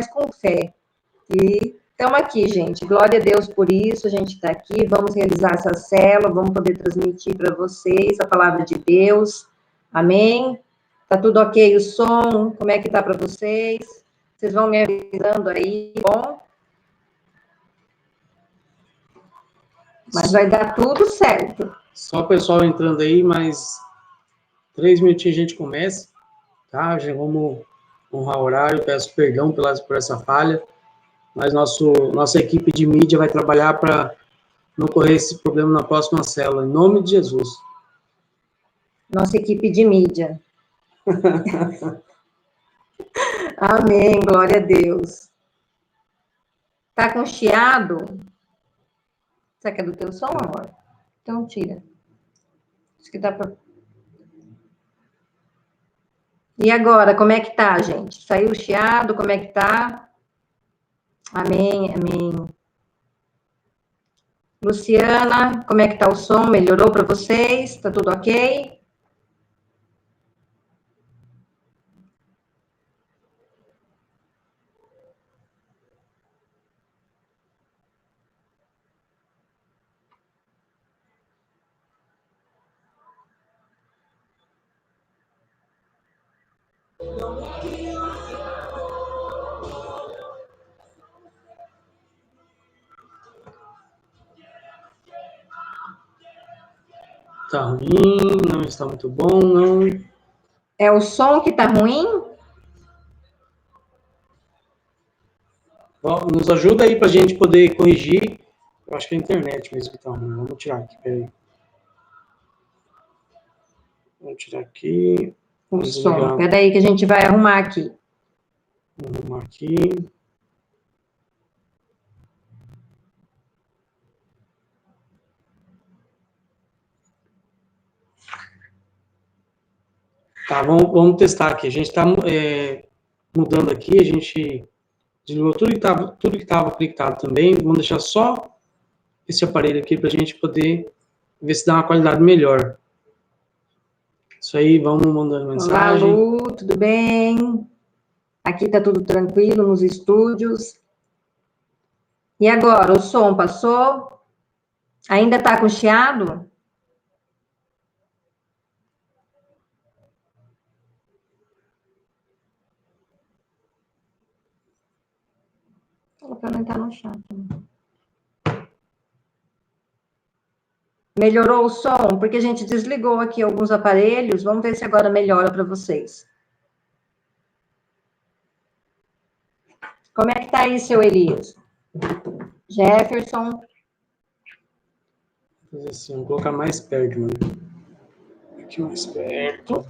mas com fé. E estamos aqui, gente. Glória a Deus por isso. A gente está aqui. Vamos realizar essa célula. Vamos poder transmitir para vocês a palavra de Deus. Amém? Tá tudo ok o som? Como é que tá para vocês? Vocês vão me avisando aí, bom? Mas vai dar tudo certo. Só o pessoal entrando aí, mais 3 minutinhos a gente começa, tá? Já vamos honrar o horário, peço perdão por essa falha, mas nossa equipe de mídia vai trabalhar para não correr esse problema na próxima célula, em nome de Jesus. Nossa equipe de mídia. Amém, glória a Deus. Tá com chiado? Será que é do teu som, amor? Então tira. Acho que dá pra... E agora, como é que tá, gente? Saiu o chiado? Como é que tá? Amém, amém. Luciana, como é que tá o som? Melhorou para vocês? Tá tudo ok? Tá ruim, não está muito bom, não. É o som que tá ruim? Nos ajuda aí para a gente poder corrigir. Eu acho que é a internet mesmo que tá ruim. Vamos tirar aqui, peraí. Vamos tirar aqui. O som. Peraí que a gente vai arrumar aqui. Vamos arrumar aqui. Tá, vamos testar aqui. A gente está mudando aqui, a gente desligou tudo que estava conectado também. Vamos deixar só esse aparelho aqui para a gente poder ver se dá uma qualidade melhor. Isso aí, vamos mandando mensagem. Olá, Lu, tudo bem? Aqui tá tudo tranquilo nos estúdios. E agora, o som passou? Ainda tá com chiado? Fala para não entrar no chat. Melhorou o som? Porque a gente desligou aqui alguns aparelhos. Vamos ver se agora melhora para vocês. Como é que tá aí, seu Elias? Jefferson? Vou fazer assim, vou colocar mais perto, mano. Aqui mais perto.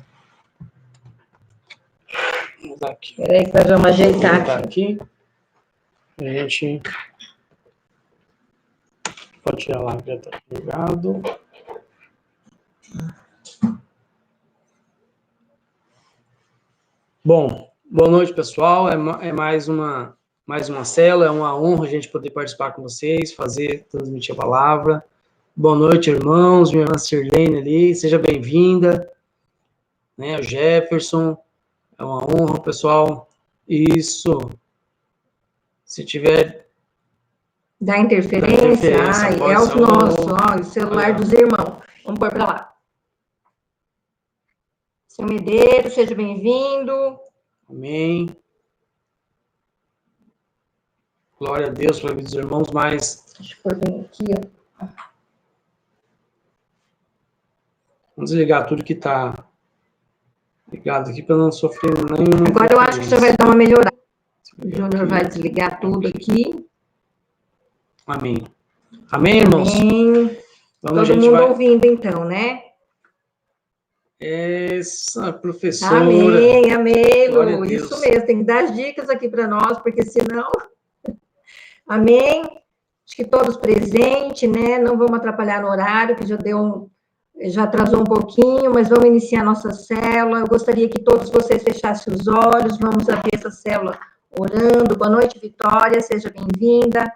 Vamos dar aqui. Peraí que nós vamos ajeitar aqui. A gente pode tirar lá, já tá ligado. Bom, boa noite, pessoal. É mais uma célula, é uma honra a gente poder participar com vocês, transmitir a palavra. Boa noite, irmãos, minha irmã Sirlene ali, seja bem-vinda. Né, o Jefferson, é uma honra, pessoal. Isso. Se tiver... Dá interferência? Ai, é o nosso, ó, o celular dos irmãos. Vamos pôr para lá. Seu Medeiros, seja bem-vindo. Amém. Glória a Deus para os irmãos mais. Deixa eu pôr bem aqui, ó. Vamos desligar tudo que está ligado aqui para não sofrer nenhum. Agora eu acho que já vai dar uma melhorada. O Júnior vai desligar tudo aqui. Amém. Amém, irmãos? Amém. Todo mundo ouvindo, então, né? Essa professora. Amém, amém, Lu. Isso mesmo, tem que dar as dicas aqui para nós, porque senão... Amém? Acho que todos presentes, né? Não vamos atrapalhar no horário, que já atrasou um pouquinho, mas vamos iniciar a nossa célula. Eu gostaria que todos vocês fechassem os olhos. Vamos abrir essa célula orando. Boa noite, Vitória, seja bem-vinda.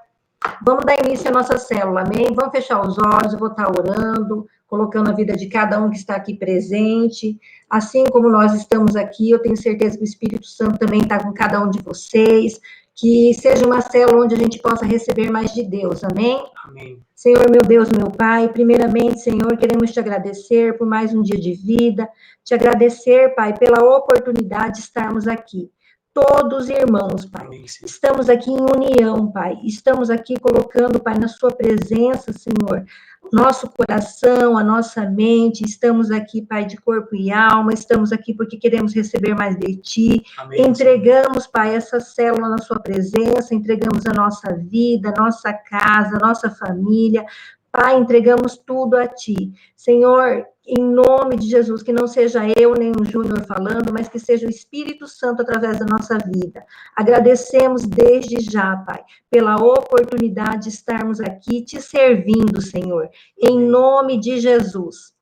Vamos dar início à nossa célula, amém? Vamos fechar os olhos, eu vou estar orando, colocando a vida de cada um que está aqui presente. Assim como nós estamos aqui, eu tenho certeza que o Espírito Santo também está com cada um de vocês. que seja uma célula onde a gente possa receber mais de Deus, amém? Amém. Senhor, meu Deus, meu Pai, primeiramente, Senhor, queremos te agradecer por mais um dia de vida, te agradecer, Pai, pela oportunidade de estarmos aqui. Todos irmãos, Pai, estamos aqui em união, Pai, estamos aqui colocando, Pai, na sua presença, Senhor, nosso coração, a nossa mente, estamos aqui, Pai, de corpo e alma, estamos aqui porque queremos receber mais de Ti, Amém, entregamos, Pai, essa célula na sua presença, entregamos a nossa vida, nossa casa, nossa família, Pai, entregamos tudo a Ti. Senhor, em nome de Jesus, que não seja eu nem o Júnior falando, mas que seja o Espírito Santo através da nossa vida. Agradecemos desde já, Pai, pela oportunidade de estarmos aqui te servindo, Senhor. Em nome de Jesus.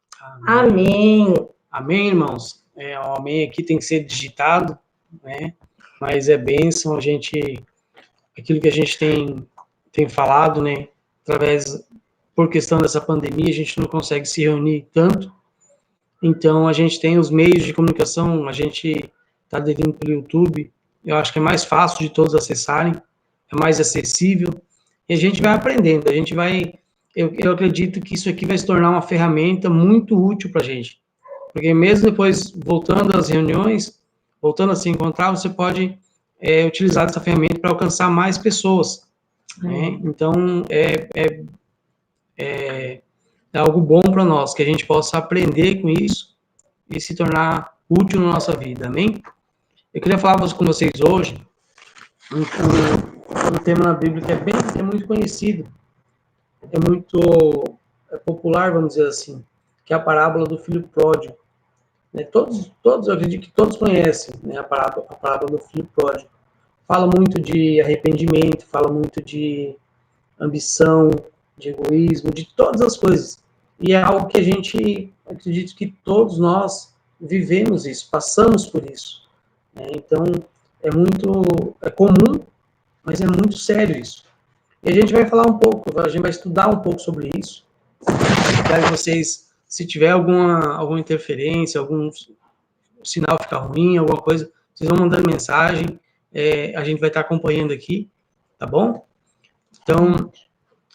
Amém. Amém, irmãos. O amém aqui tem que ser digitado, né? Mas é bênção aquilo que a gente tem falado, né? Por questão dessa pandemia, a gente não consegue se reunir tanto. Então, a gente tem os meios de comunicação, a gente está aderindo pelo YouTube. Eu acho que é mais fácil de todos acessarem, é mais acessível. E a gente vai aprendendo, eu acredito que isso aqui vai se tornar uma ferramenta muito útil para a gente. Porque mesmo depois, voltando às reuniões, voltando a se encontrar, você pode utilizar essa ferramenta para alcançar mais pessoas. Né? Então, é algo bom para nós, que a gente possa aprender com isso e se tornar útil na nossa vida, amém? Eu queria falar com vocês hoje um tema na Bíblia que é muito conhecido, é muito popular, vamos dizer assim, que é a parábola do filho pródigo. Né? Todos, eu acredito que todos conhecem, né, a parábola do filho pródigo. Fala muito de arrependimento, fala muito de ambição, de egoísmo, de todas as coisas. E é algo que acredito que todos nós vivemos isso, passamos por isso. Né? Então, é comum, mas é muito sério isso. E a gente vai falar um pouco, a gente vai estudar um pouco sobre isso. Para vocês, se tiver alguma interferência, algum sinal ficar ruim, alguma coisa, vocês vão mandando mensagem, a gente vai estar acompanhando aqui, tá bom? Então,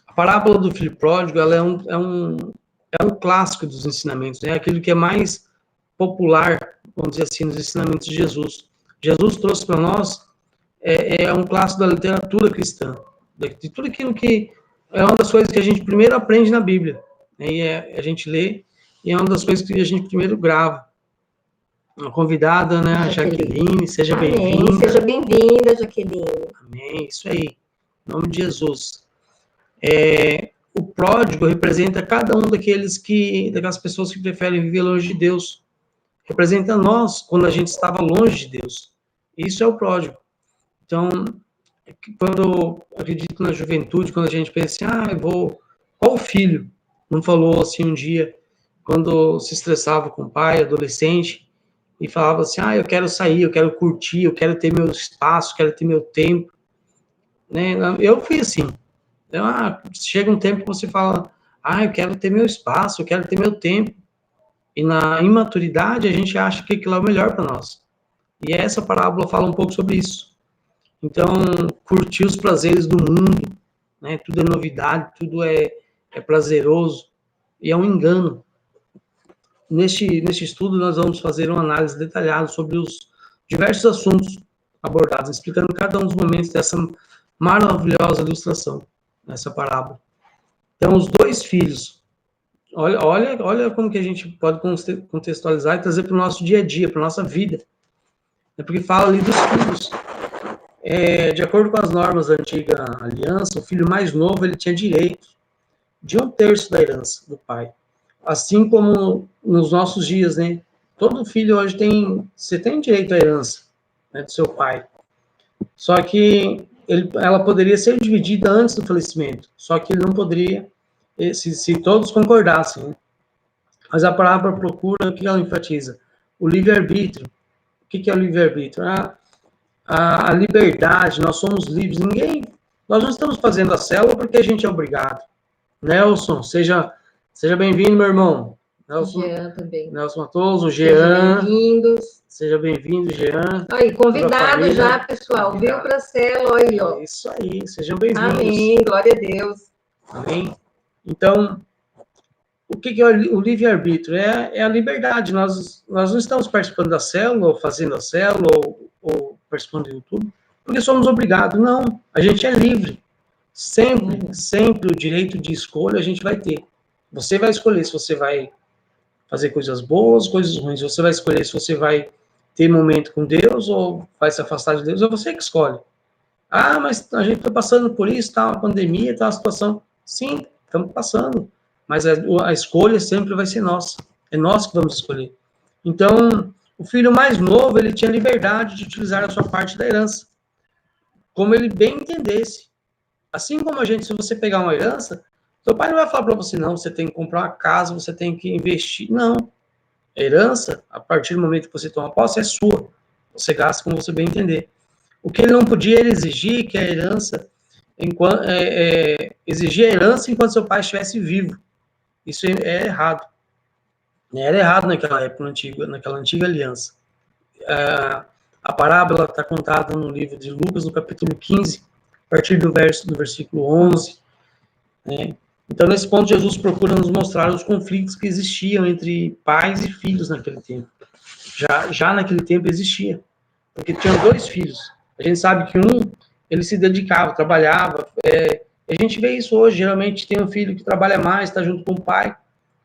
a parábola do filho pródigo, ela é um clássico dos ensinamentos, é aquilo que é mais popular, vamos dizer assim, nos ensinamentos de Jesus. Jesus trouxe para nós, um clássico da literatura cristã, de tudo aquilo que é uma das coisas que a gente primeiro aprende na Bíblia, né, e a gente lê, e é uma das coisas que a gente primeiro grava. Uma convidada, né, a Jaqueline, seja bem-vinda. Seja bem-vinda, Jaqueline. Amém, isso aí, em nome de Jesus. O pródigo representa cada um daquelas pessoas que preferem viver longe de Deus. Representa nós quando a gente estava longe de Deus. Isso é o pródigo. Então, quando acredito na juventude, quando a gente pensa assim, qual filho não falou assim um dia, quando se estressava com o pai, adolescente, e falava assim, eu quero sair, eu quero curtir, eu quero ter meu espaço, quero ter meu tempo. Né? Eu fui assim. Então, chega um tempo que você fala, eu quero ter meu espaço, eu quero ter meu tempo. E na imaturidade, a gente acha que aquilo é o melhor para nós. E essa parábola fala um pouco sobre isso. Então, curtir os prazeres do mundo, né? Tudo é novidade, tudo é prazeroso, e é um engano. Neste estudo, nós vamos fazer uma análise detalhada sobre os diversos assuntos abordados, explicando cada um dos momentos dessa maravilhosa ilustração, nessa parábola. Então, os dois filhos, olha como que a gente pode contextualizar e trazer para o nosso dia a dia, para a nossa vida. É porque fala ali dos filhos. De acordo com as normas da antiga aliança, o filho mais novo ele tinha direito de 1/3 da herança do pai. Assim como nos nossos dias, né? Todo filho hoje você tem direito à herança, né, do seu pai. Só que ela poderia ser dividida antes do falecimento. Só que ele não poderia, se todos concordassem. Né? Mas a palavra procura, o que ela enfatiza? O livre-arbítrio. O que é o livre-arbítrio? A liberdade, nós somos livres. Nós não estamos fazendo a célula porque a gente é obrigado. Nelson, seja bem-vindo, meu irmão. Jean também. Nelson Matoso, Jean. Sejam bem-vindos. Seja bem-vindo, Jean. Aí, convidado já, pessoal. Convidado. Viu para a célula aí, ó. É isso aí, sejam bem-vindos. Amém, glória a Deus. Amém. Então, o que é o livre-arbítrio? É a liberdade. Nós não estamos participando da célula, ou fazendo a célula, ou participando do YouTube, porque somos obrigados. Não, a gente é livre. Sempre o direito de escolha a gente vai ter. Você vai escolher se você vai fazer coisas boas, coisas ruins. Você vai escolher se você vai ter momento com Deus ou vai se afastar de Deus. É você que escolhe. Ah, mas a gente está passando por isso, tá uma pandemia, tá uma situação. Sim, estamos passando. Mas a escolha sempre vai ser nossa. É nós que vamos escolher. Então, o filho mais novo, ele tinha liberdade de utilizar a sua parte da herança, como ele bem entendesse. Assim como a gente, se você pegar uma herança, seu pai não vai falar para você, não, você tem que comprar uma casa, você tem que investir. Não. A herança, a partir do momento que você toma posse, é sua. Você gasta como você bem entender. O que ele não podia era exigir que a herança, exigir a herança enquanto seu pai estivesse vivo. Isso é errado. Era errado naquela época, naquela antiga aliança. A parábola está contada no livro de Lucas, no capítulo 15, a partir do versículo 11. Né? Então, nesse ponto, Jesus procura nos mostrar os conflitos que existiam entre pais e filhos naquele tempo. Já naquele tempo existia, porque tinham dois filhos. A gente sabe que um, ele se dedicava, trabalhava. A gente vê isso hoje, geralmente tem um filho que trabalha mais, está junto com o pai,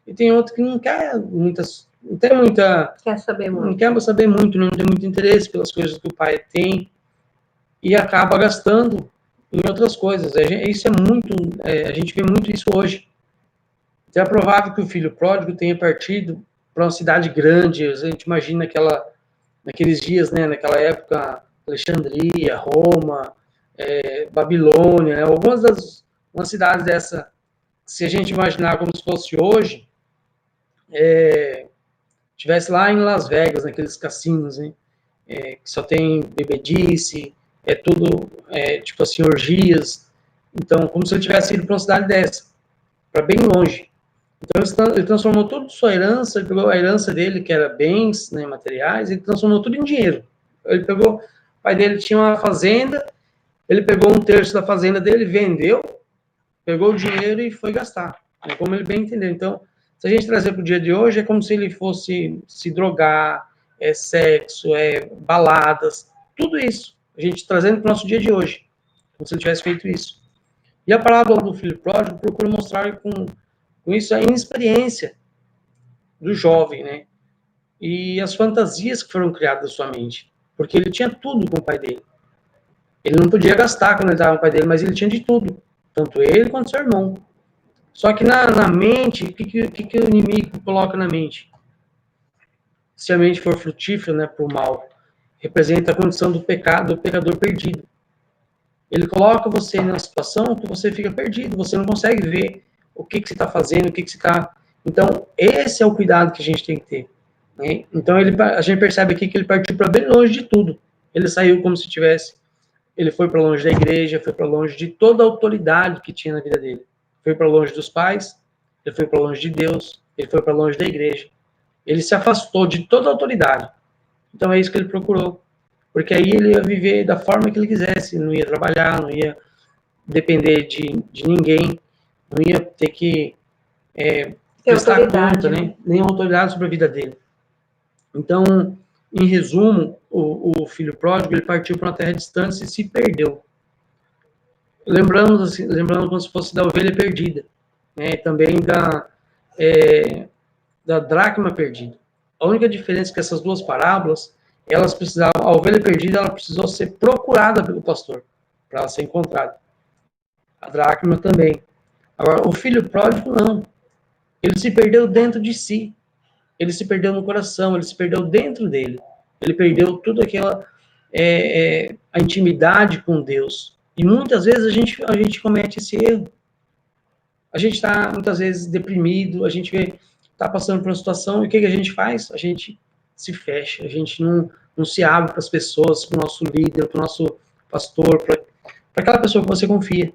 e tem outro que não quer não tem muita... Quer saber muito. Não quer saber muito, não tem muito interesse pelas coisas que o pai tem, e acaba gastando em outras coisas. Isso é muito... a gente vê muito isso hoje. Então, é provável que o filho pródigo tenha partido para uma cidade grande. A gente imagina naqueles dias, né, naquela época, Alexandria, Roma, Babilônia, né, umas cidades dessa, se a gente imaginar como se fosse hoje, tivesse lá em Las Vegas, naqueles cassinos, né, que só tem bebedice, tudo, tipo assim, orgias. Então, como se ele tivesse ido para uma cidade dessa, para bem longe. Então, ele transformou toda a sua herança, ele pegou a herança dele, que era bens, né, materiais, ele transformou tudo em dinheiro. O pai dele tinha uma fazenda, ele pegou um terço da fazenda dele, vendeu, pegou o dinheiro e foi gastar, né, como ele bem entendeu. Então, se a gente trazer para o dia de hoje, é como se ele fosse se drogar, sexo, baladas, tudo isso. A gente trazendo para o nosso dia de hoje, como se ele tivesse feito isso. E a parábola do filho pródigo procura mostrar com isso a inexperiência do jovem, né? E as fantasias que foram criadas na sua mente. Porque ele tinha tudo com o pai dele. Ele não podia gastar quando ele estava com o pai dele, mas ele tinha de tudo. Tanto ele quanto seu irmão. Só que na mente, o que o inimigo coloca na mente? Se a mente for frutífera, né, por mal, representa a condição do pecado, do pecador perdido. Ele coloca você numa situação que você fica perdido, você não consegue ver o que você está fazendo, o que você está... Então, esse é o cuidado que a gente tem que ter. Né? Então, a gente percebe aqui que ele partiu para bem longe de tudo. Ele saiu como se tivesse... Ele foi para longe da igreja, foi para longe de toda a autoridade que tinha na vida dele. Foi para longe dos pais, ele foi para longe de Deus, ele foi para longe da igreja. Ele se afastou de toda a autoridade. Então, é isso que ele procurou. Porque aí ele ia viver da forma que ele quisesse, não ia trabalhar, não ia depender de ninguém, não ia ter que prestar conta, né? Nenhuma autoridade sobre a vida dele. Então, em resumo, o filho pródigo, ele partiu para uma terra distante e se perdeu. Lembrando como se fosse da ovelha perdida, né? Também da dracma perdida. A única diferença é que essas duas parábolas, a ovelha perdida, ela precisou ser procurada pelo pastor, para ela ser encontrada. A dracma também. Agora, o filho pródigo, não. Ele se perdeu dentro de si. Ele se perdeu no coração, ele se perdeu dentro dele. Ele perdeu tudo aquela... a intimidade com Deus. E muitas vezes a gente comete esse erro. A gente está, muitas vezes, deprimido, a gente está passando por uma situação, e o que a gente faz? A gente se fecha, a gente não se abre para as pessoas, para o nosso líder, para o nosso pastor, para aquela pessoa que você confia.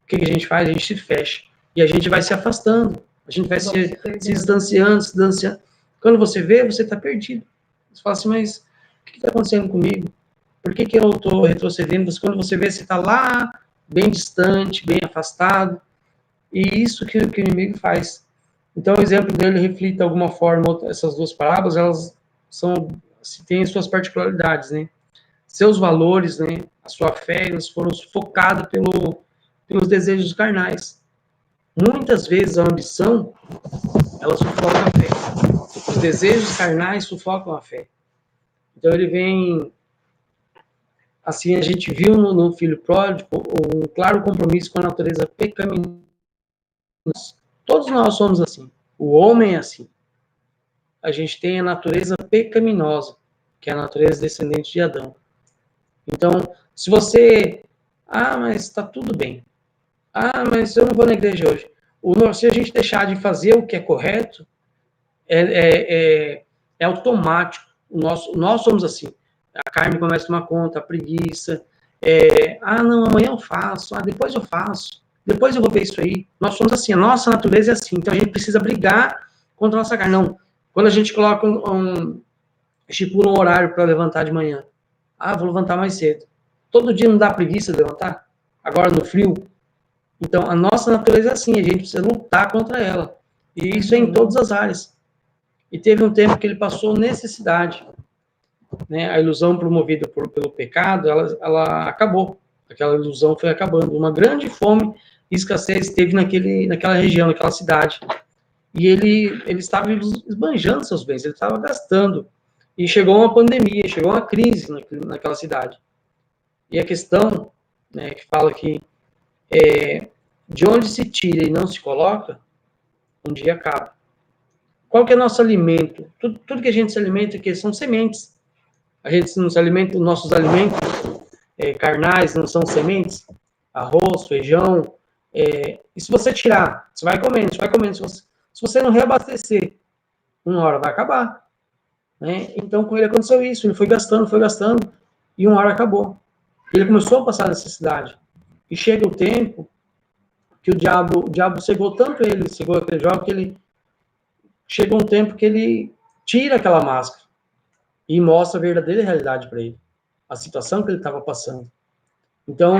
O que a gente faz? A gente se fecha. E a gente vai se afastando. A gente vai se distanciando. Quando você vê, você está perdido. Você fala assim, mas o que está acontecendo comigo? Por que eu estou retrocedendo? Quando você vê, você está lá, bem distante, bem afastado. E isso que o inimigo faz. Então, o exemplo dele reflete, de alguma forma, essas duas parábolas, elas têm suas particularidades, né? Seus valores, né? A sua fé, elas foram sufocadas pelos desejos carnais. Muitas vezes a ambição, ela sufoca a fé. Os desejos carnais sufocam a fé. Então, ele vem... Assim, a gente viu no filho pródigo um claro compromisso com a natureza pecaminosa. Todos nós somos assim. O homem é assim. A gente tem a natureza pecaminosa, que é a natureza descendente de Adão. Então, se você... mas está tudo bem. Mas eu não vou na igreja hoje. Se a gente deixar de fazer o que é correto, é automático. Nós somos assim. A carne começa a tomar conta, a preguiça. Não, amanhã eu faço. Depois eu faço. Depois eu vou ver isso aí. Nós somos assim. A nossa natureza é assim. Então, a gente precisa brigar contra a nossa carne. Não. Quando a gente coloca estipula um horário para levantar de manhã. Vou levantar mais cedo. Todo dia não dá preguiça de levantar? Agora no frio? Então, a nossa natureza é assim, a gente precisa lutar contra ela. E isso é em todas as áreas. E teve um tempo que ele passou necessidade. Né? A ilusão promovida pelo pecado, ela acabou. Aquela ilusão foi acabando. Uma grande fome e escassez teve naquela região, naquela cidade. E ele estava esbanjando seus bens, ele estava gastando. E chegou uma pandemia, chegou uma crise naquela cidade. E a questão, né, que fala que de onde se tira e não se coloca, um dia acaba. Qual que é nosso alimento? Tudo que a gente se alimenta aqui são sementes. A gente não se alimenta, os nossos alimentos carnais não são sementes? Arroz, feijão. E se você tirar, você vai comendo. Se você não reabastecer, uma hora vai acabar. Né? Então, com ele aconteceu isso. Ele foi gastando, e uma hora acabou. Ele começou a passar necessidade. E chega o tempo que o diabo cegou tanto ele, cegou aquele jovem, que ele chega um tempo que ele tira aquela máscara e mostra a verdadeira realidade para ele, a situação que ele estava passando. Então,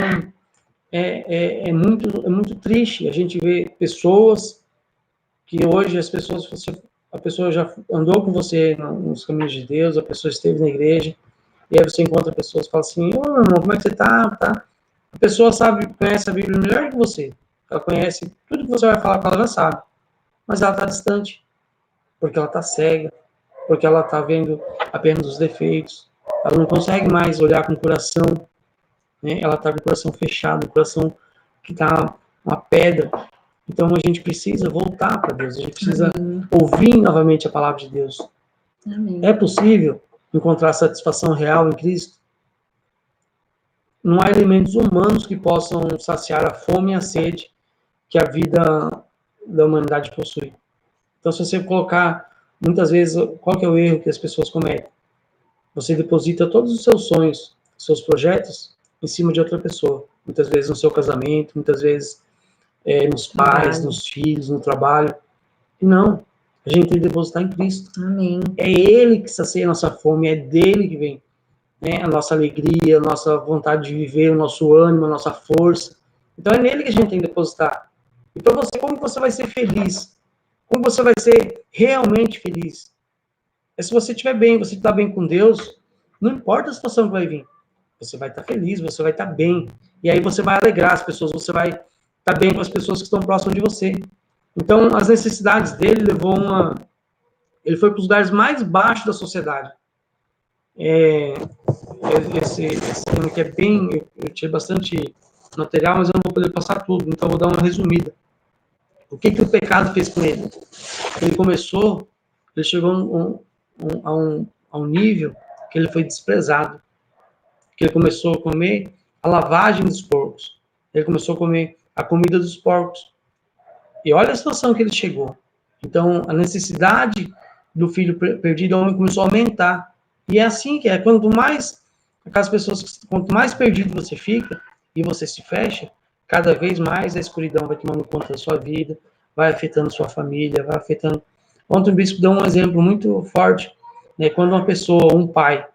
é muito triste a gente ver pessoas que hoje a pessoa já andou com você nos caminhos de Deus, a pessoa esteve na igreja, e aí você encontra pessoas que falam assim, meu irmão, como é que você tá? A pessoa conhece a Bíblia melhor que você. Ela conhece tudo que você vai falar para ela, já sabe. Mas ela está distante, porque ela está cega, porque ela está vendo apenas os defeitos. Ela não consegue mais olhar com o coração, né? Ela está com o coração fechado, o coração que está uma pedra. Então a gente precisa voltar para Deus, a gente precisa ouvir novamente a palavra de Deus. Amém. É possível encontrar satisfação real em Cristo? Não há elementos humanos que possam saciar a fome e a sede que a vida da humanidade possui. Então, se você colocar, muitas vezes, qual que é o erro que as pessoas cometem? Você deposita todos os seus sonhos, seus projetos, em cima de outra pessoa. Muitas vezes no seu casamento, muitas vezes nos pais, nos filhos, no trabalho. E não, a gente tem que depositar em Cristo. Amém. É Ele que sacia a nossa fome, é dele que vem, né, a nossa alegria, a nossa vontade de viver, o nosso ânimo, a nossa força. Então é nele que a gente tem que depositar. E para você, como você vai ser feliz? Como você vai ser realmente feliz? É se você estiver bem, você está bem com Deus, não importa a situação que vai vir. Você vai estar feliz, você vai estar bem. E aí você vai alegrar as pessoas, você vai estar bem com as pessoas que estão próximas de você. Então, as necessidades dele ele foi para os lugares mais baixos da sociedade. Esse ano que é bem... Eu tirei bastante material, mas eu não vou poder passar tudo, então eu vou dar uma resumida. O que o pecado fez com ele? Ele chegou a um nível que ele foi desprezado. Que ele começou a comer a lavagem dos porcos. Ele começou a comer a comida dos porcos. E olha a situação que ele chegou. Então, a necessidade do filho perdido, o homem começou a aumentar. E é assim que é. Quanto mais perdido você fica e você se fecha, cada vez mais a escuridão vai tomando conta da sua vida, vai afetando sua família, vai afetando... Ontem o bispo deu um exemplo muito forte né? Quando uma pessoa, um pai,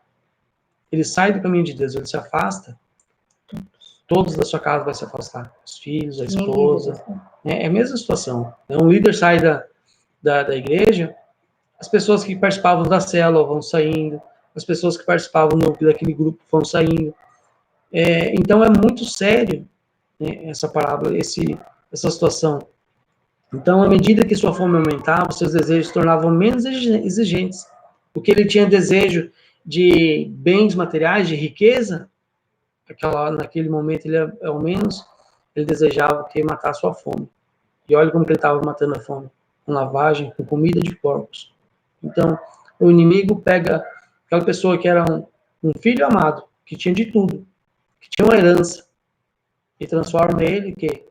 ele sai do caminho de Deus, ele se afasta, todos da sua casa vão se afastar. Os filhos, a esposa. Né? É a mesma situação. Um líder sai da igreja, as pessoas que participavam da célula vão saindo, as pessoas que participavam daquele grupo vão saindo. Então é muito sério, né, essa parábola, essa situação. Então, à medida que sua fome aumentava, seus desejos se tornavam menos exigentes. Porque ele tinha desejo de bens materiais, de riqueza, naquele momento, ele, ao menos, ele desejava que matar a sua fome. E olha como ele estava matando a fome. Com lavagem, com comida de porcos. Então, o inimigo pega aquela pessoa que era um filho amado, que tinha de tudo, que tinha uma herança, e transforma ele, que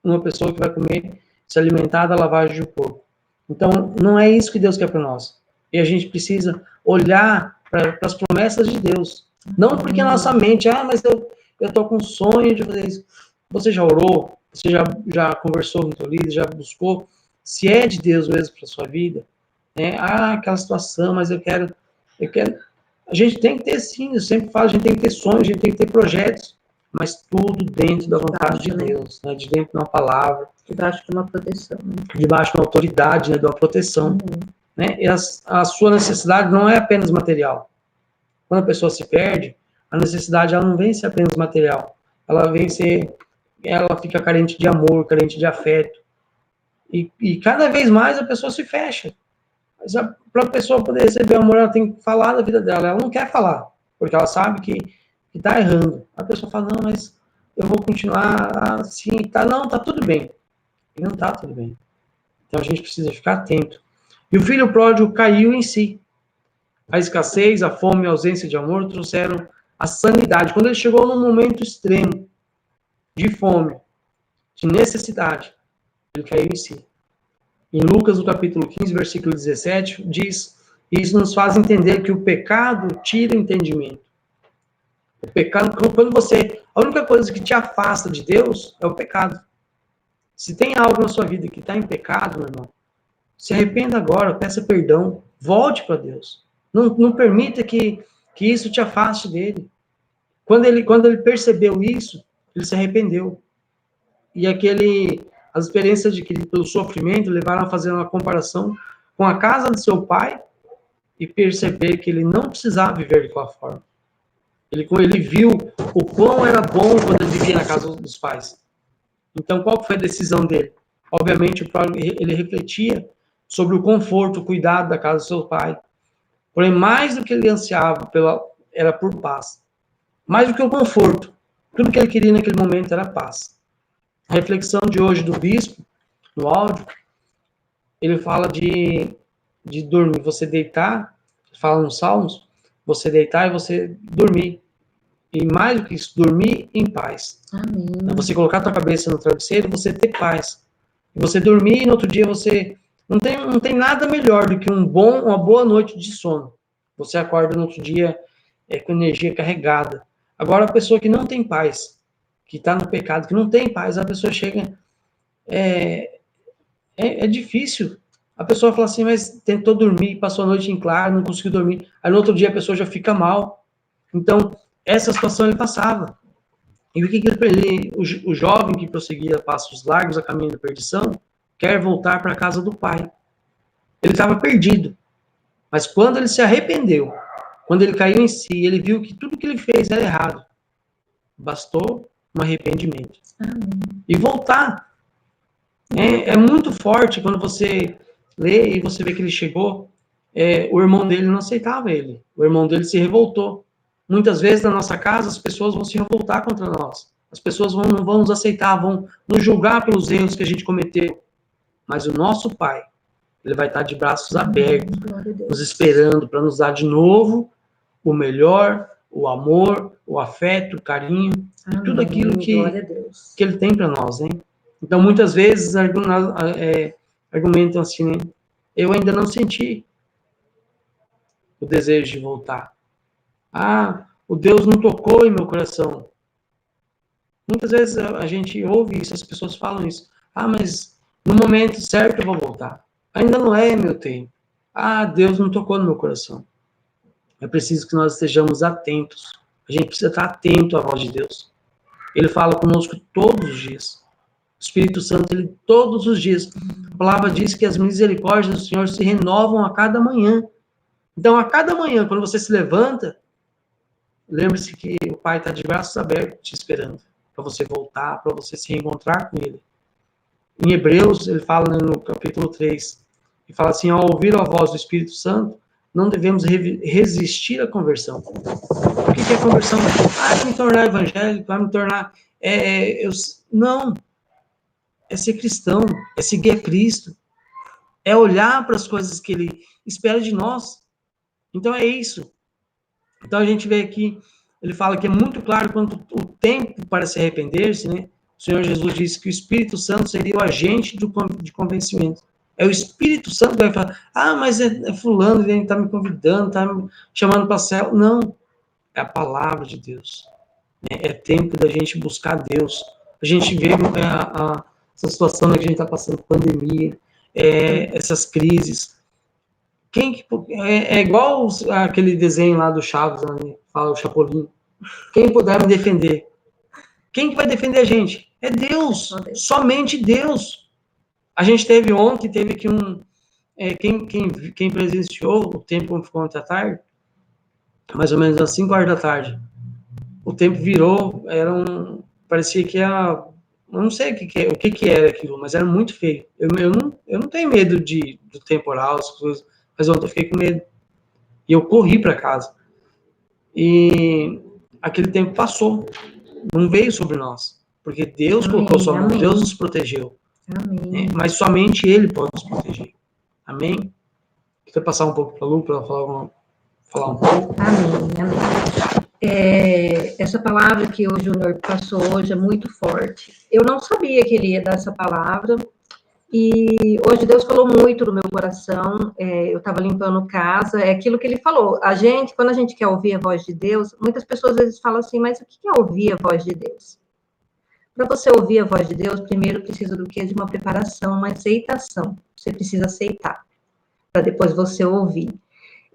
uma pessoa que vai comer, se alimentar da lavagem de porco. Então, não é isso que Deus quer para nós. E a gente precisa olhar para as promessas de Deus. Não porque a nossa mente, mas eu estou com sonho de fazer isso. Você já orou? Você já conversou com o teu líder? Já buscou? Se é de Deus mesmo para sua vida, né? Aquela situação, mas eu quero. A gente tem que ter, sim, eu sempre falo, a gente tem que ter sonhos, a gente tem que ter projetos, mas tudo dentro da vontade de Deus, né? De dentro de uma palavra. Debaixo de uma proteção. Né? Debaixo de uma autoridade, né? De uma proteção. Né? E a sua necessidade não é apenas material. Quando a pessoa se perde, a necessidade ela não vem ser apenas material. Ela fica carente de amor, carente de afeto. E cada vez mais a pessoa se fecha. Mas para a pessoa poder receber amor, ela tem que falar da vida dela. Ela não quer falar, porque ela sabe que está errando. A pessoa fala, não, mas eu vou continuar assim, tá? Não, tá tudo bem. E não tá tudo bem. Então a gente precisa ficar atento. E o filho pródigo caiu em si. A escassez, a fome e a ausência de amor trouxeram a sanidade. Quando ele chegou num momento extremo de fome, de necessidade, ele caiu em si. Em Lucas, no capítulo 15, versículo 17, diz, e isso nos faz entender que o pecado tira o entendimento. O pecado, a única coisa que te afasta de Deus é o pecado. Se tem algo na sua vida que está em pecado, meu irmão, se arrependa agora, peça perdão, volte para Deus. Não permita que isso te afaste dele. Quando ele percebeu isso, ele se arrependeu. E as experiências pelo sofrimento levaram a fazer uma comparação com a casa de seu pai e perceber que ele não precisava viver daquela forma. Ele viu o quão era bom quando ele vivia na casa dos pais. Então, qual foi a decisão dele? Obviamente, ele refletia sobre o conforto, o cuidado da casa do seu pai. Porém, mais do que ele ansiava era por paz. Mais do que o conforto. Tudo que ele queria naquele momento era paz. A reflexão de hoje do bispo, no áudio, ele fala de dormir. Você deitar, fala nos Salmos, você deitar e você dormir. E mais do que isso, dormir em paz. Amém. Você colocar a tua cabeça no travesseiro e você ter paz. E você dormir e no outro dia você... Não tem nada melhor do que uma boa noite de sono. Você acorda no outro dia com energia carregada. Agora, a pessoa que não tem paz, que está no pecado, que não tem paz, a pessoa chega... É difícil. A pessoa fala assim, mas tentou dormir, passou a noite em claro, não conseguiu dormir. Aí no outro dia a pessoa já fica mal. Então, essa situação ele passava. E o que o jovem que prosseguia passos largos a caminho da perdição, quer voltar para a casa do pai. Ele estava perdido. Mas quando ele se arrependeu, quando ele caiu em si, ele viu que tudo que ele fez era errado. Bastou um arrependimento. Amém. E voltar. É muito forte quando você lê e você vê que ele chegou, o irmão dele não aceitava ele. O irmão dele se revoltou. Muitas vezes na nossa casa as pessoas vão se revoltar contra nós. As pessoas não vão nos aceitar, vão nos julgar pelos erros que a gente cometeu. Mas o nosso Pai, ele vai estar de braços abertos, nos esperando para nos dar de novo o melhor, o amor, o afeto, o carinho, e tudo aquilo que ele tem para nós, né? Então, muitas vezes argumentam assim, né? Eu ainda não senti o desejo de voltar. O Deus não tocou em meu coração. Muitas vezes a gente ouve isso, as pessoas falam isso. Mas no momento certo eu vou voltar. Ainda não é meu tempo. Ah, Deus não tocou no meu coração. É preciso que nós estejamos atentos. A gente precisa estar atento à voz de Deus. Ele fala conosco todos os dias. O Espírito Santo, ele todos os dias. A palavra diz que as misericórdias do Senhor se renovam a cada manhã. Então, a cada manhã, quando você se levanta, lembre-se que o Pai está de braços abertos te esperando para você voltar, para você se reencontrar com Ele. Em Hebreus, ele fala no capítulo 3, ele fala assim, ao ouvir a voz do Espírito Santo, não devemos resistir à conversão. O que é conversão? Ah, vai me tornar evangélico, vai me tornar... Não, é ser cristão, é seguir a Cristo, é olhar para as coisas que Ele espera de nós. Então é isso. Então a gente vê aqui, ele fala que é muito claro quanto o tempo para se arrepender-se, né? O Senhor Jesus disse que o Espírito Santo seria o agente de convencimento. É o Espírito Santo que vai falar, ah, mas é fulano, ele está me convidando, está me chamando para o céu. Não, é a palavra de Deus. É tempo da gente buscar Deus. A gente vê essa situação que a gente está passando, pandemia, essas crises. É igual aquele desenho lá do Chaves, né? Fala o Chapolin. Quem puder me defender? Quem que vai defender a gente? É Deus. Somente Deus. A gente teve ontem, teve aqui quem presenciou o tempo como ficou ontem à tarde, mais ou menos às 5 horas da tarde. O tempo virou, parecia que era, eu não sei o que era aquilo, mas era muito feio. Eu não tenho medo do temporal, as coisas, mas ontem eu fiquei com medo. E eu corri para casa. E aquele tempo passou. Não veio sobre nós. Porque Deus colocou sua mão, Deus nos protegeu. Amém. Mas somente Ele pode nos proteger. Amém? Quer passar um pouco para a Lu, para ela falar um pouco? Amém. Essa palavra que o Júnior passou hoje é muito forte. Eu não sabia que ele ia dar essa palavra. E hoje Deus falou muito no meu coração, eu estava limpando casa, é aquilo que ele falou. Quando a gente quer ouvir a voz de Deus, muitas pessoas às vezes falam assim, mas o que é ouvir a voz de Deus? Para você ouvir a voz de Deus, primeiro precisa do quê? De uma preparação, uma aceitação. Você precisa aceitar, para depois você ouvir.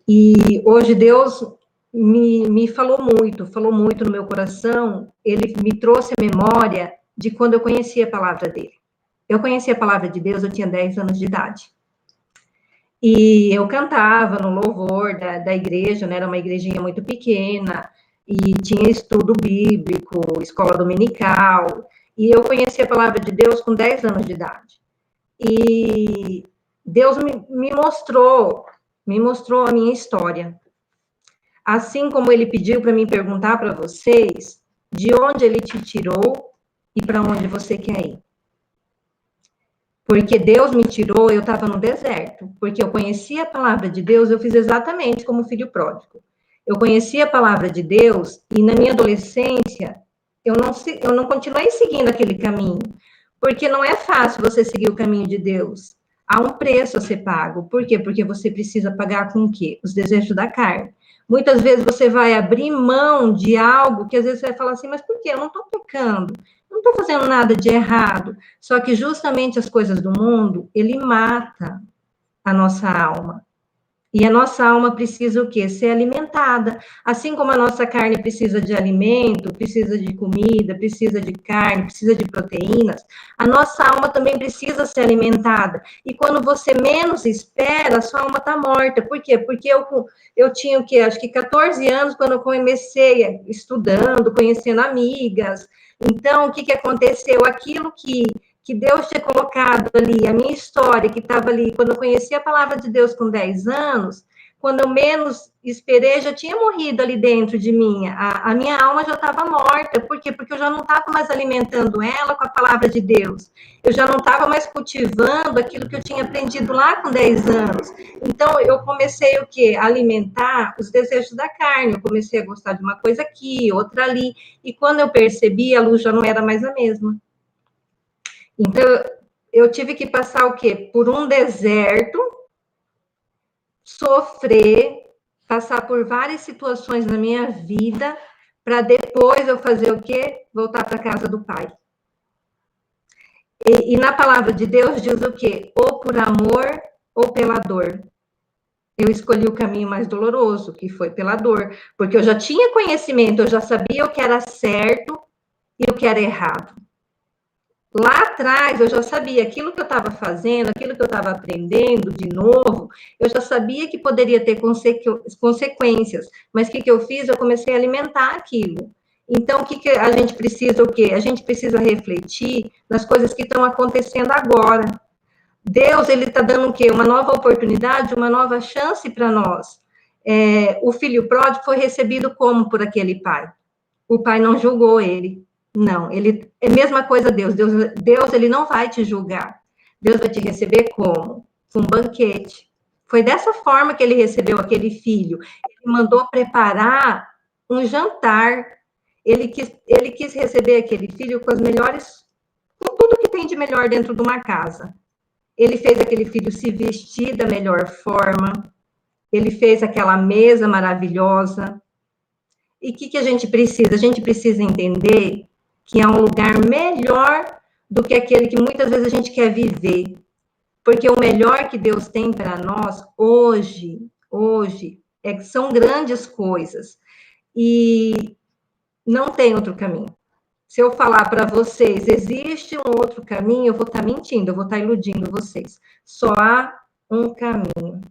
E hoje Deus me falou muito no meu coração, ele me trouxe a memória de quando eu conheci a palavra dele. Eu conheci a palavra de Deus, eu tinha 10 anos de idade. E eu cantava no louvor da igreja, né? Era uma igrejinha muito pequena, e tinha estudo bíblico, escola dominical, e eu conheci a palavra de Deus com 10 anos de idade. E Deus me mostrou a minha história. Assim como ele pediu para mim perguntar para vocês de onde ele te tirou e para onde você quer ir. Porque Deus me tirou, eu estava no deserto. Porque eu conhecia a palavra de Deus, eu fiz exatamente como o filho pródigo. Eu conhecia a palavra de Deus e na minha adolescência, eu não continuei seguindo aquele caminho. Porque não é fácil você seguir o caminho de Deus. Há um preço a ser pago. Por quê? Porque você precisa pagar com o quê? Os desejos da carne. Muitas vezes você vai abrir mão de algo que às vezes você vai falar assim, mas por quê? Eu não estou pecando. Não estou fazendo nada de errado, só que justamente as coisas do mundo, ele mata a nossa alma. E a nossa alma precisa o quê? Ser alimentada. Assim como a nossa carne precisa de alimento, precisa de comida, precisa de carne, precisa de proteínas, a nossa alma também precisa ser alimentada. E quando você menos espera, a sua alma está morta. Por quê? Porque eu tinha o quê? Acho que 14 anos quando eu comecei estudando, conhecendo amigas. Então, o que aconteceu? Aquilo que Deus tinha colocado ali, a minha história que estava ali, quando eu conheci a palavra de Deus com 10 anos, quando eu menos esperei, já tinha morrido ali dentro de mim, a minha alma já estava morta, por quê? Porque eu já não estava mais alimentando ela com a palavra de Deus, eu já não estava mais cultivando aquilo que eu tinha aprendido lá com 10 anos, então eu comecei o quê? A alimentar os desejos da carne, eu comecei a gostar de uma coisa aqui, outra ali, e quando eu percebi, a luz já não era mais a mesma. Então, eu tive que passar o quê? Por um deserto, sofrer, passar por várias situações na minha vida, para depois eu fazer o quê? Voltar para a casa do Pai. E na palavra de Deus diz o quê? Ou por amor ou pela dor. Eu escolhi o caminho mais doloroso, que foi pela dor, porque eu já tinha conhecimento, eu já sabia o que era certo e o que era errado. Lá atrás, eu já sabia aquilo que eu estava fazendo, aquilo que eu estava aprendendo de novo, eu já sabia que poderia ter consequências, mas o que eu fiz? Eu comecei a alimentar aquilo. Então, o que a gente precisa, o quê? A gente precisa refletir nas coisas que estão acontecendo agora. Deus, ele está dando o quê? Uma nova oportunidade, uma nova chance para nós. O filho pródigo foi recebido como por aquele pai? O pai não julgou ele. Não, ele é a mesma coisa Deus. Deus, ele não vai te julgar. Deus vai te receber como? Com um banquete. Foi dessa forma que ele recebeu aquele filho. Ele mandou preparar um jantar. Ele quis receber aquele filho com as melhores, com tudo que tem de melhor dentro de uma casa. Ele fez aquele filho se vestir da melhor forma. Ele fez aquela mesa maravilhosa. E o que a gente precisa? A gente precisa entender que é um lugar melhor do que aquele que muitas vezes a gente quer viver. Porque o melhor que Deus tem para nós hoje, são grandes coisas. E não tem outro caminho. Se eu falar para vocês, existe um outro caminho, eu vou estar mentindo, eu vou estar iludindo vocês. Só há um caminho.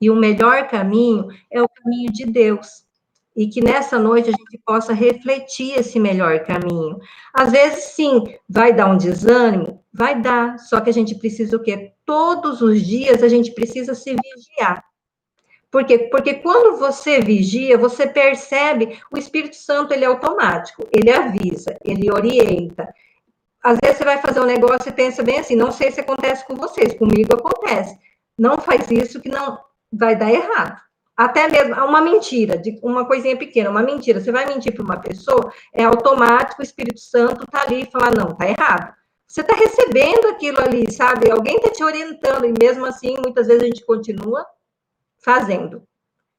E o melhor caminho é o caminho de Deus. E que nessa noite a gente possa refletir esse melhor caminho. Às vezes, sim, vai dar um desânimo? Vai dar. Só que a gente precisa o quê? Todos os dias a gente precisa se vigiar. Por quê? Porque quando você vigia, você percebe, o Espírito Santo, ele é automático, ele avisa, ele orienta. Às vezes você vai fazer um negócio e pensa bem assim, não sei se acontece com vocês, comigo acontece. Não faz isso que não vai dar errado. Até mesmo uma mentira, uma coisinha pequena, uma mentira. Você vai mentir para uma pessoa, é automático, o Espírito Santo está ali e fala, não, está errado. Você está recebendo aquilo ali, sabe? Alguém está te orientando, e mesmo assim, muitas vezes a gente continua fazendo.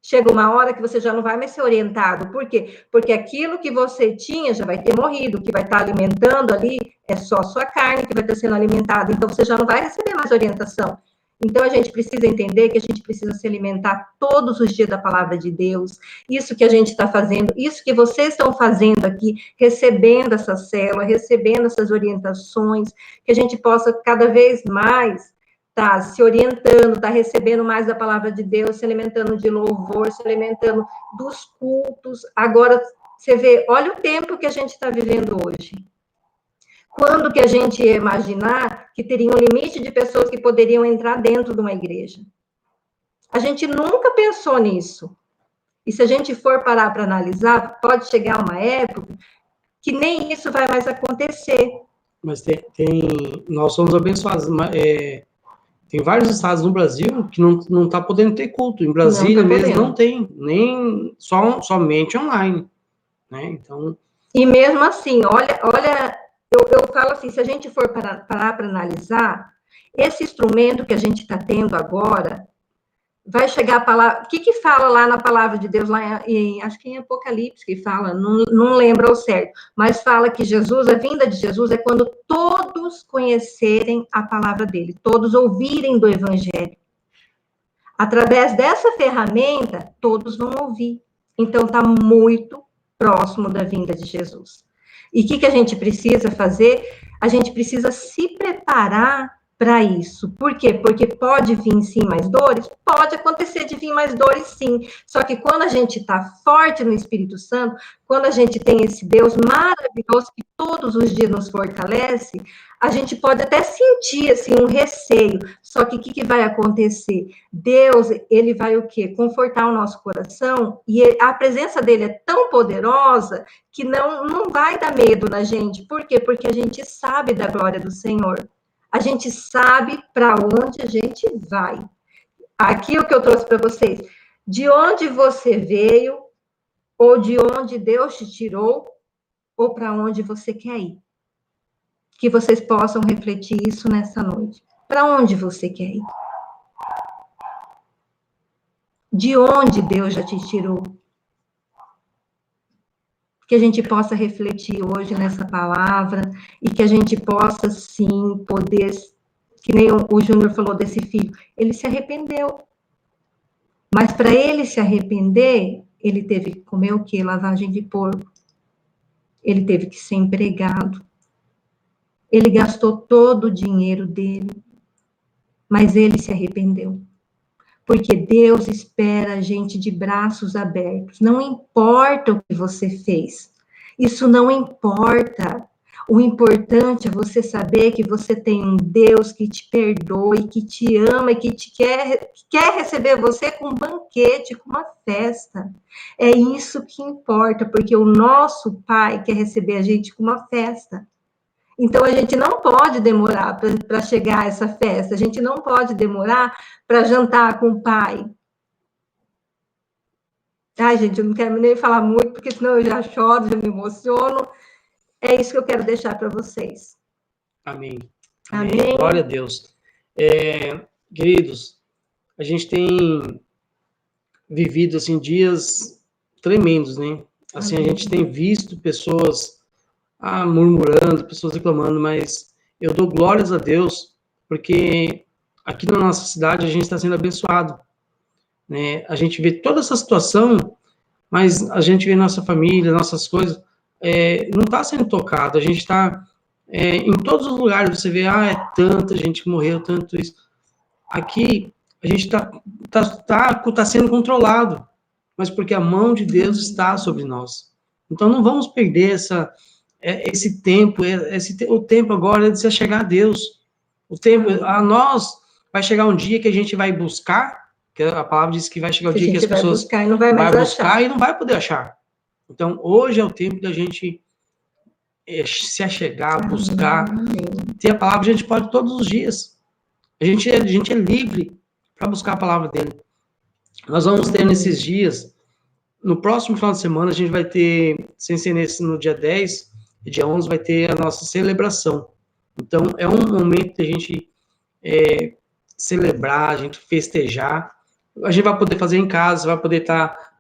Chega uma hora que você já não vai mais ser orientado. Por quê? Porque aquilo que você tinha já vai ter morrido, o que vai estar alimentando ali é só a sua carne que vai estar sendo alimentada. Então, você já não vai receber mais orientação. Então, a gente precisa entender que a gente precisa se alimentar todos os dias da palavra de Deus. Isso que a gente está fazendo, isso que vocês estão fazendo aqui, recebendo essa célula, recebendo essas orientações, que a gente possa cada vez mais tá se orientando, tá recebendo mais da palavra de Deus, se alimentando de louvor, se alimentando dos cultos. Agora, você vê, olha o tempo que a gente está vivendo hoje. Quando que a gente ia imaginar que teria um limite de pessoas que poderiam entrar dentro de uma igreja? A gente nunca pensou nisso. E se a gente for parar para analisar, pode chegar uma época que nem isso vai mais acontecer. Mas nós somos abençoados, tem vários estados no Brasil que não está podendo ter culto. Em Brasília mesmo não tem, nem somente online, né? Então. E mesmo assim, olha, eu falo assim, se a gente for parar para analisar, esse instrumento que a gente está tendo agora, vai chegar a palavra, o que fala lá na palavra de Deus, lá acho que em Apocalipse que fala, não lembro ao certo, mas fala que Jesus, a vinda de Jesus é quando todos conhecerem a palavra dele, todos ouvirem do evangelho. Através dessa ferramenta, todos vão ouvir. Então, está muito próximo da vinda de Jesus. E o que a gente precisa fazer? A gente precisa se preparar para isso. Por quê? Porque pode vir, sim, mais dores? Pode acontecer de vir mais dores, sim. Só que quando a gente está forte no Espírito Santo, quando a gente tem esse Deus maravilhoso que todos os dias nos fortalece, a gente pode até sentir, assim, um receio. Só que o que vai acontecer? Deus, ele vai o quê? Confortar o nosso coração, e a presença dele é tão poderosa que não vai dar medo na gente. Por quê? Porque a gente sabe da glória do Senhor. A gente sabe para onde a gente vai. Aqui o que eu trouxe para vocês. De onde você veio, ou de onde Deus te tirou, ou para onde você quer ir. Que vocês possam refletir isso nessa noite. Para onde você quer ir? De onde Deus já te tirou? Que a gente possa refletir hoje nessa palavra e que a gente possa, sim, poder, que nem o Júnior falou desse filho, ele se arrependeu. Mas para ele se arrepender, ele teve que comer o quê? Lavagem de porco. Ele teve que ser empregado. Ele gastou todo o dinheiro dele. Mas ele se arrependeu. Porque Deus espera a gente de braços abertos. Não importa o que você fez. Isso não importa. O importante é você saber que você tem um Deus que te perdoa, que te ama e que quer receber você com um banquete, com uma festa. É isso que importa, porque o nosso Pai quer receber a gente com uma festa. Então, a gente não pode demorar para chegar a essa festa, a gente não pode demorar para jantar com o Pai. Ai, gente, eu não quero nem falar muito, porque senão eu já choro, já me emociono. É isso que eu quero deixar para vocês. Amém. Amém. Glória a Deus. Queridos, a gente tem vivido, assim, dias tremendos, né? Assim, amém. A gente tem visto pessoas murmurando, pessoas reclamando, mas eu dou glórias a Deus, porque aqui na nossa cidade a gente está sendo abençoado, né? A gente vê toda essa situação, mas a gente vê nossa família, nossas coisas, não está sendo tocado. A gente está em todos os lugares, você vê, é tanta gente que morreu, tanto isso. Aqui a gente tá sendo controlado, mas porque a mão de Deus está sobre nós. Então não vamos perder esse tempo, o tempo agora é de se chegar a Deus. O tempo, a nós vai chegar um dia que a gente vai buscar, que a palavra diz que vai chegar o dia que as pessoas buscar e não vai mais buscar achar. E não vai poder achar. Então hoje é o tempo da gente se achegar, buscar, ter a palavra. A gente pode todos os dias. A gente é livre para buscar a palavra dele. Nós vamos ter nesses dias, no próximo final de semana, a gente vai ter, sem ser no dia 10, e dia 11 vai ter a nossa celebração. Então, é um momento de a gente celebrar, a gente festejar. A gente vai poder fazer em casa, vai poder estar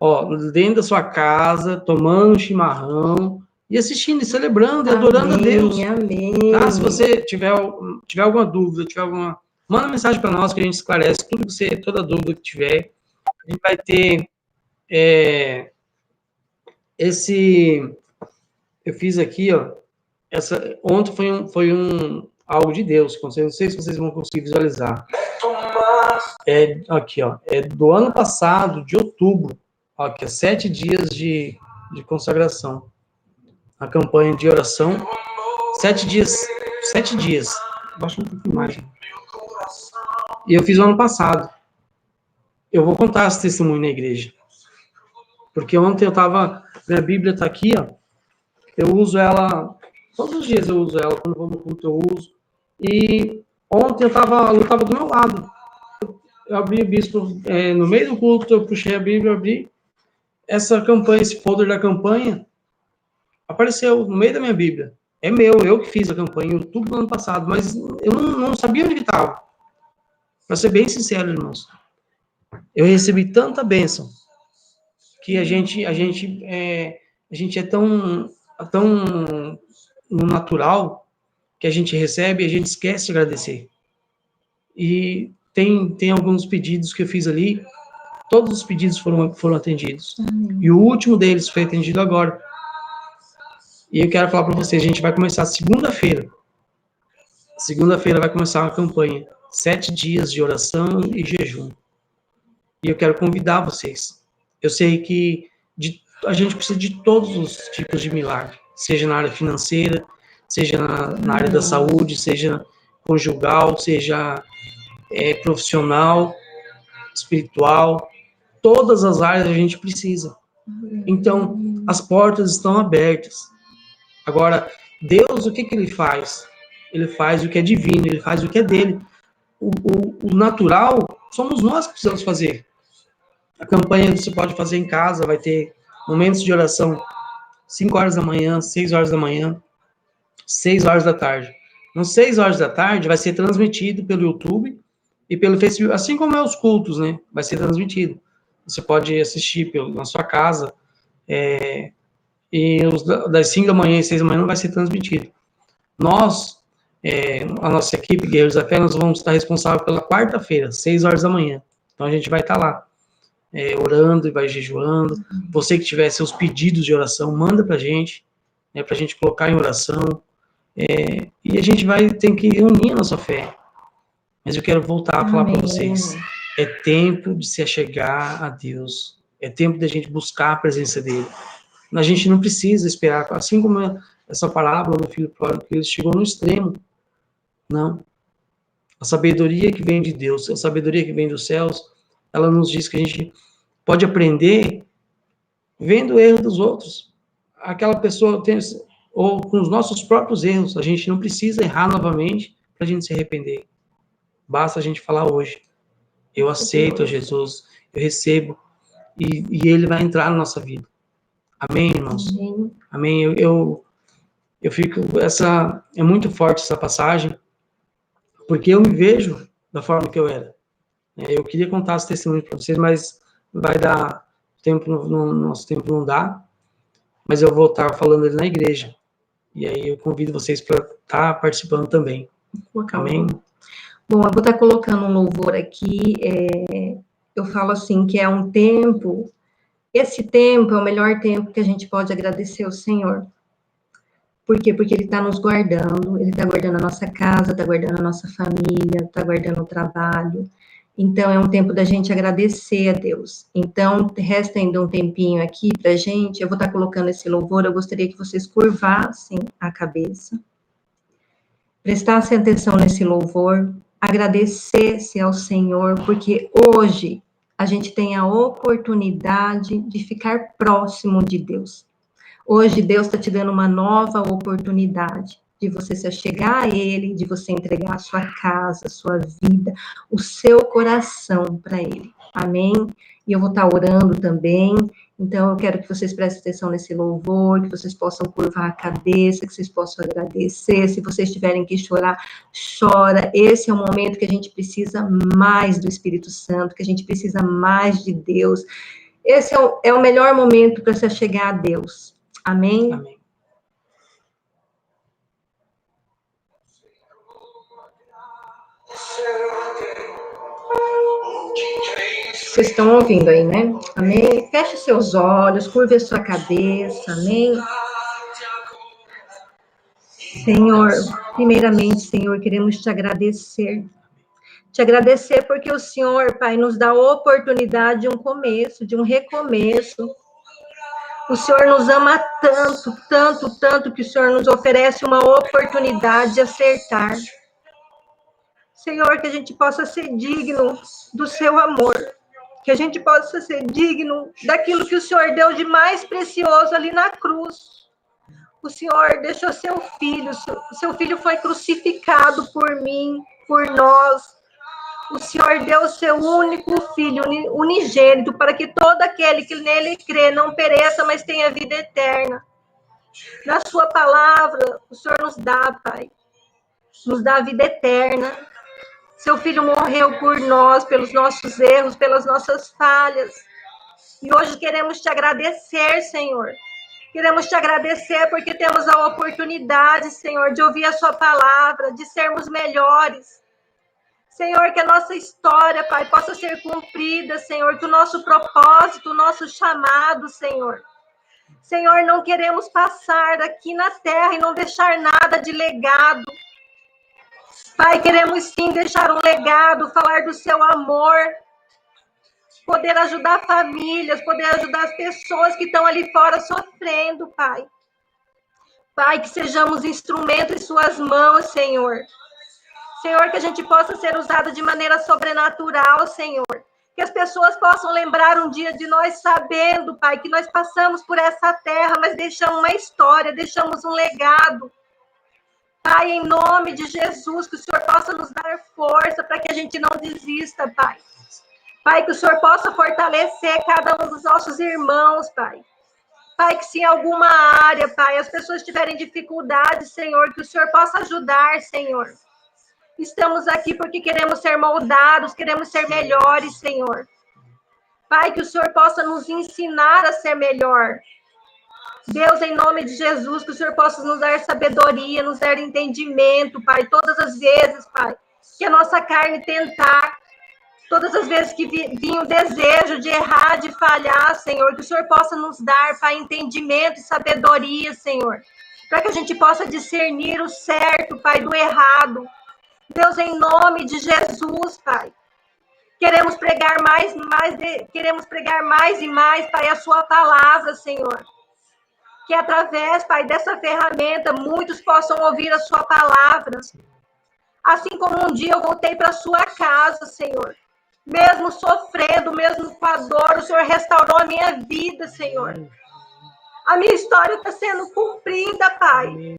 dentro da sua casa, tomando um chimarrão, e assistindo, e celebrando, e adorando a Deus. Amém. Tá? Se você tiver alguma dúvida, manda mensagem para nós que a gente esclarece toda dúvida que tiver. A gente vai ter eu fiz aqui, ontem foi algo de Deus, não sei se vocês vão conseguir visualizar. Aqui, é do ano passado, de outubro, aqui, 7 dias de consagração. A campanha de oração, 7 dias. Baixa um pouquinho mais. E eu fiz o ano passado. Eu vou contar esse testemunho na igreja. Porque ontem minha Bíblia está aqui, eu uso ela, todos os dias eu uso ela, quando eu vou no culto eu uso. E ontem ela estava do meu lado. Eu abri o bispo, no meio do culto, eu puxei a Bíblia, abri essa campanha, esse folder da campanha, apareceu no meio da minha Bíblia. É eu que fiz a campanha em outubro do ano passado, mas eu não sabia onde que estava. Para ser bem sincero, irmãos, eu recebi tanta bênção que a gente é tão no natural que a gente recebe e a gente esquece de agradecer. E tem alguns pedidos que eu fiz ali, todos os pedidos foram atendidos. E o último deles foi atendido agora. E eu quero falar para vocês, a gente vai começar segunda-feira. Segunda-feira vai começar uma campanha, 7 dias de oração e jejum. E eu quero convidar vocês. Eu sei que a gente precisa de todos os tipos de milagre, seja na área financeira, seja na área da saúde, seja conjugal, seja profissional, espiritual. Todas as áreas a gente precisa. Então, as portas estão abertas. Agora, Deus, o que ele faz? Ele faz o que é divino, ele faz o que é dele. O natural, somos nós que precisamos fazer. A campanha você pode fazer em casa, vai ter momentos de oração 5 horas da manhã, 6 horas da manhã, 6 horas da tarde. Nas 6 horas da tarde vai ser transmitido pelo YouTube e pelo Facebook, assim como é os cultos, né? Vai ser transmitido. Você pode assistir na sua casa, e das 5 da manhã e 6 da manhã não vai ser transmitido. Nós, a nossa equipe, Guerreiros da Fé, nós vamos estar responsáveis pela quarta-feira, 6 horas da manhã. Então a gente vai estar lá. orando e vai jejuando. Você que tiver seus pedidos de oração, manda para a gente colocar em oração. E a gente vai ter que unir a nossa fé. Mas eu quero voltar a falar para vocês. É tempo de se achegar a Deus. É tempo de a gente buscar a presença dele. A gente não precisa esperar, assim como essa parábola do filho pródigo, que ele chegou no extremo. Não. A sabedoria que vem de Deus, a sabedoria que vem dos céus, ela nos diz que a gente pode aprender vendo o erro dos outros. Aquela pessoa ou com os nossos próprios erros. A gente não precisa errar novamente para a gente se arrepender. Basta a gente falar hoje. Eu aceito a Jesus, eu recebo, e ele vai entrar na nossa vida. Amém, irmãos? Amém. Eu fico... é muito forte essa passagem, porque eu me vejo da forma que eu era. Eu queria contar esse testemunho para vocês, mas vai dar tempo, no nosso tempo não dá, mas eu vou estar falando ele na igreja. E aí eu convido vocês para estar participando também. Amém? Bom, eu vou estar colocando um louvor aqui. Eu falo assim, que é um tempo... Esse tempo é o melhor tempo que a gente pode agradecer ao Senhor. Por quê? Porque Ele está nos guardando, Ele está guardando a nossa casa, está guardando a nossa família, está guardando o trabalho. Então, é um tempo da gente agradecer a Deus. Então, resta ainda um tempinho aqui para a gente. Eu vou estar colocando esse louvor, eu gostaria que vocês curvassem a cabeça, prestassem atenção nesse louvor, agradecesse ao Senhor, porque hoje a gente tem a oportunidade de ficar próximo de Deus. Hoje Deus está te dando uma nova oportunidade de você se achegar a Ele, de você entregar a sua casa, a sua vida, o seu coração para Ele. Amém? E eu vou estar orando também. Então, eu quero que vocês prestem atenção nesse louvor, que vocês possam curvar a cabeça, que vocês possam agradecer. Se vocês tiverem que chorar, chora. Esse é o momento que a gente precisa mais do Espírito Santo, que a gente precisa mais de Deus. Esse é o melhor momento para se achegar a Deus. Amém? Amém. Vocês estão ouvindo aí, né? Amém? Feche seus olhos, curve a sua cabeça. Amém? Senhor, primeiramente, Senhor, queremos te agradecer. Te agradecer porque o Senhor, Pai, nos dá a oportunidade de um começo, de um recomeço. O Senhor nos ama tanto, tanto, tanto, que o Senhor nos oferece uma oportunidade de acertar. Senhor, que a gente possa ser digno do seu amor. Que a gente possa ser digno daquilo que o Senhor deu de mais precioso ali na cruz. O Senhor deixou seu filho foi crucificado por mim, por nós. O Senhor deu o seu único filho, unigênito, para que todo aquele que nele crê não pereça, mas tenha vida eterna. Na sua palavra, o Senhor nos dá, Pai. Nos dá a vida eterna. Seu filho morreu por nós, pelos nossos erros, pelas nossas falhas. E hoje queremos te agradecer, Senhor. Queremos te agradecer porque temos a oportunidade, Senhor, de ouvir a sua palavra, de sermos melhores. Senhor, que a nossa história, Pai, possa ser cumprida, Senhor, que o nosso propósito, o nosso chamado, Senhor. Senhor, não queremos passar aqui na terra e não deixar nada de legado. Pai, queremos sim deixar um legado, falar do seu amor, poder ajudar famílias, poder ajudar as pessoas que estão ali fora sofrendo, Pai. Pai, que sejamos instrumentos em suas mãos, Senhor. Senhor, que a gente possa ser usado de maneira sobrenatural, Senhor. Que as pessoas possam lembrar um dia de nós sabendo, Pai, que nós passamos por essa terra, mas deixamos uma história, deixamos um legado. Pai, em nome de Jesus, que o Senhor possa nos dar força para que a gente não desista, Pai. Pai, que o Senhor possa fortalecer cada um dos nossos irmãos, Pai. Pai, que se em alguma área, Pai, as pessoas tiverem dificuldade, Senhor, que o Senhor possa ajudar, Senhor. Estamos aqui porque queremos ser moldados, queremos ser melhores, Senhor. Pai, que o Senhor possa nos ensinar a ser melhor. Deus, em nome de Jesus, que o Senhor possa nos dar sabedoria, nos dar entendimento, Pai, todas as vezes, Pai, que a nossa carne tentar Todas as vezes que vinha o desejo de errar, de falhar, Senhor, que o Senhor possa nos dar, Pai, entendimento e sabedoria, Senhor, para que a gente possa discernir o certo, Pai, do errado. Deus, em nome de Jesus, Pai, queremos pregar queremos pregar mais e mais, Pai, a sua palavra, Senhor. Que através, Pai, dessa ferramenta, muitos possam ouvir a sua palavra. Assim como um dia eu voltei para a sua casa, Senhor. Mesmo sofrendo, mesmo com a dor, o Senhor restaurou a minha vida, Senhor. A minha história está sendo cumprida, Pai.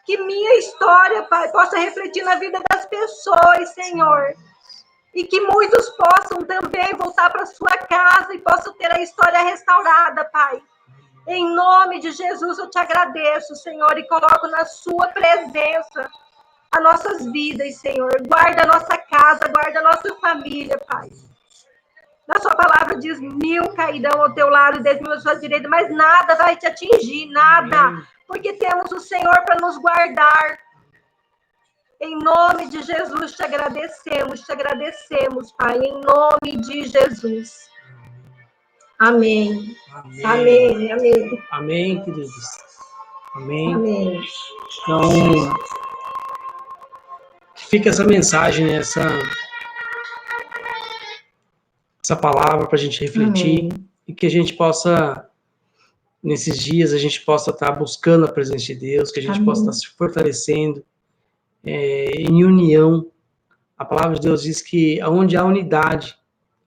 Que minha história, Pai, possa refletir na vida das pessoas, Senhor. E que muitos possam também voltar para sua casa e possam ter a história restaurada, Pai. Em nome de Jesus, eu te agradeço, Senhor, e coloco na sua presença as nossas vidas, Senhor. Guarda a nossa casa, guarda a nossa família, Pai. Na sua palavra diz 1000 cairão ao teu lado e 10.000 à sua direita, mas nada vai te atingir, nada. Porque temos o Senhor para nos guardar. Em nome de Jesus, te agradecemos, Pai. Em nome de Jesus. Amém. Amém. Amém, amém. Amém, queridos. Amém. Amém. Então, fica essa mensagem, né? essa palavra para a gente refletir. Amém. E que a gente possa, nesses dias, a gente possa estar buscando a presença de Deus, que a gente Amém. Possa estar se fortalecendo em união. A palavra de Deus diz que onde há unidade,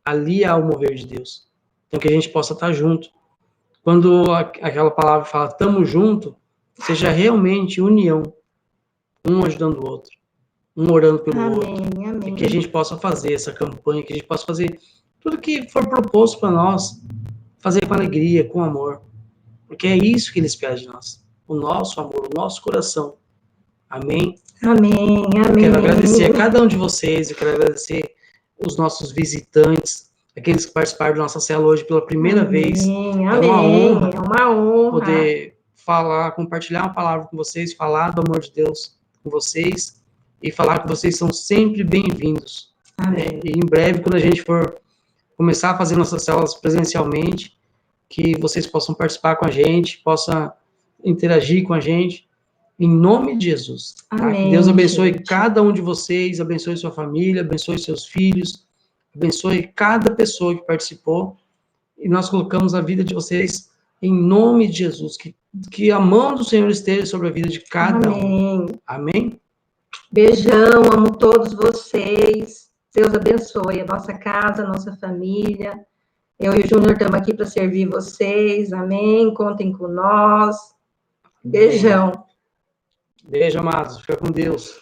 ali há o mover de Deus. Então, que a gente possa estar junto. Quando aquela palavra fala, estamos junto, seja realmente união, um ajudando o outro, um orando pelo Amém, outro. amém. E que a gente possa fazer essa campanha, que a gente possa fazer tudo que for proposto para nós, fazer com alegria, com amor. Porque é isso que Ele espera de nós. O nosso amor, o nosso coração. Amém? Amém, amém. Eu quero agradecer a cada um de vocês, eu quero agradecer os nossos visitantes, aqueles que participaram da nossa célula hoje pela primeira vez. Amém, é uma honra, é uma honra poder falar, compartilhar uma palavra com vocês, falar do amor de Deus com vocês e falar que vocês são sempre bem-vindos. E em breve, quando a gente for começar a fazer nossas células presencialmente, que vocês possam participar com a gente, possam interagir com a gente, em nome de Jesus. Tá? Amém, que Deus abençoe gente. cada um de vocês, abençoe sua família, abençoe seus filhos, abençoe cada pessoa que participou, e nós colocamos a vida de vocês em nome de Jesus, que a mão do Senhor esteja sobre a vida de cada um. Amém? Beijão, amo todos vocês. Deus abençoe a nossa casa, a nossa família. Eu e o Júnior estamos aqui para servir vocês. Amém? Contem com nós. Beijão. Beijo, amados. Fica com Deus.